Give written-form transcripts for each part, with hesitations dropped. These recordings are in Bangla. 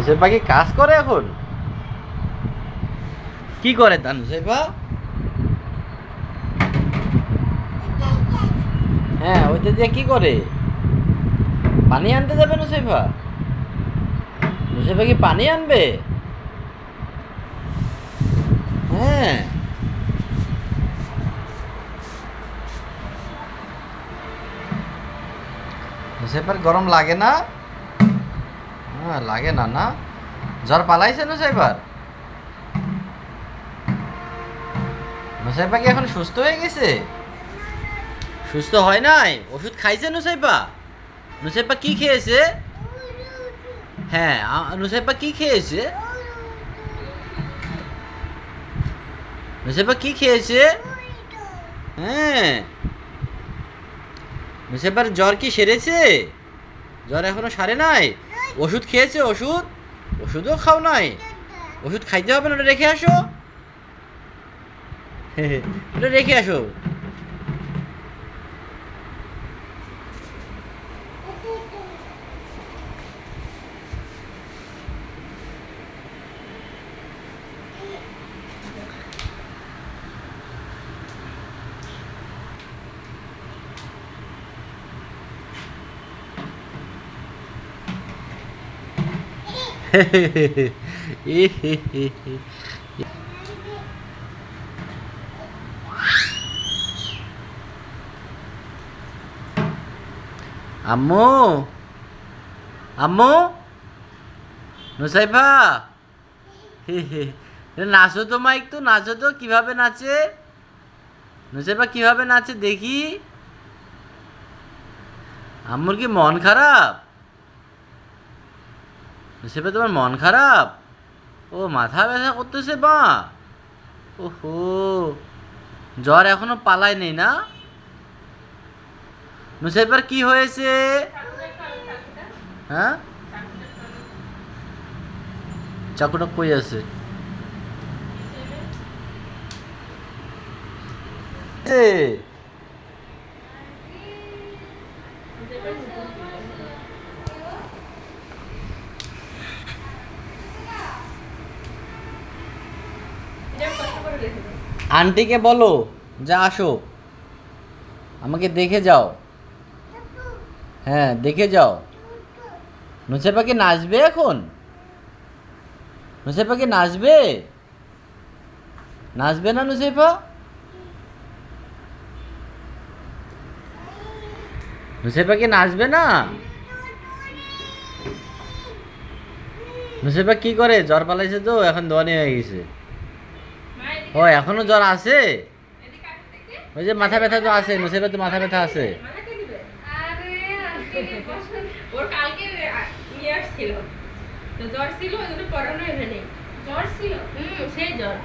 নুসেফা কি কাজ করে এখন? কি করে তা নুসেফা? হ্যাঁ, ওইটা দিয়ে কি করে? পানি আনতে যাবে নুসেফা? নুসেফা কি পানি আনবে? হ্যাঁ। নুসেফার গরম লাগে না? হ্যাঁ, লাগে না না? জ্বর পালাইছে নুসেফার? নুসেফা কি এখন সুস্থ হয়ে গেছে? সুস্থ হয় নাই? ওষুধ খাইছে নুসেফা? নুসেফা কি খেয়েছে? হ্যাঁ, নুসেফা কি খেয়েছে? নুসেফা কি খেয়েছে? হ্যাঁ। নুসেফার জ্বর কি সেরেছে? জ্বর এখনো সারে নাই? ওষুধ খেয়েছে? ওষুধ ওষুধও খাও নাই? ওষুধ খাইতে হবে না, ওটা রেখে আসো। ওটা রেখে আসো। আম্মু, আম্মু, নুসাইফা, নাচো তো মা, একটু নাচো তো, কিভাবে নাচে নুসাইফা, কিভাবে নাচে দেখি। আম্মুর কি মন খারাপ? নুসাইফা তোমার মন খারাপ? ও মাথা ব্যথা করতেছে মা? ওহো, জ্বর এখনো পালায় নেই না? নুসাইফার কি হয়েছে? হ্যাঁ, চাকুটা কই আছে? এ আন্টিকে বলো যা আসো, আমাকে দেখে যাও। হ্যাঁ, দেখে যাও। নুসেফা কি নাচবে এখন? নুসেফা কি নাচবে? নাচবে না নুসেফা? নুসেফা কি নাচবে না? নুসেফা কি করে? জ্বর পালাইছে তো, এখন দোয়ানি হয়ে গেছে। ও এখনো জ্বর আছে? ওই যে মাথা ব্যথা তো আছে, নুসেফা তো মাথা ব্যথা আছে। ওর কালকে নিয়ে আসছিল, তো জ্বর ছিল, ওই জন্য পড়ানো এখানে জ্বর ছিল। সেই জ্বর,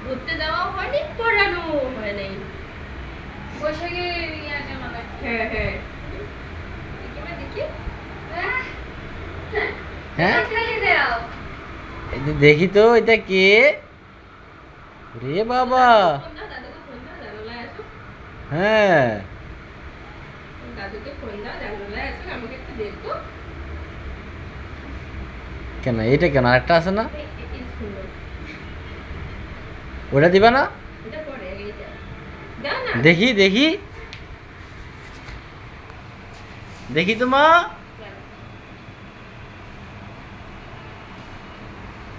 ঘুরতে যাওয়া হয়নি, পড়ানো হয় নাই। বৈশাখে হ্যাঁ হ্যাঁ, দেখি হ্যাঁ, দেখি তো এটা কে? রে বাবা, হ্যাঁ। দাদুকে ফোন দাও, জানালায় আছে, আমাকে একটু দেখো। কেন এটা কেন, আরেকটা আছে না? ওটা দিবা না? এটা পরে এইটা দাও না। দেখি দেখি দেখি তো মা।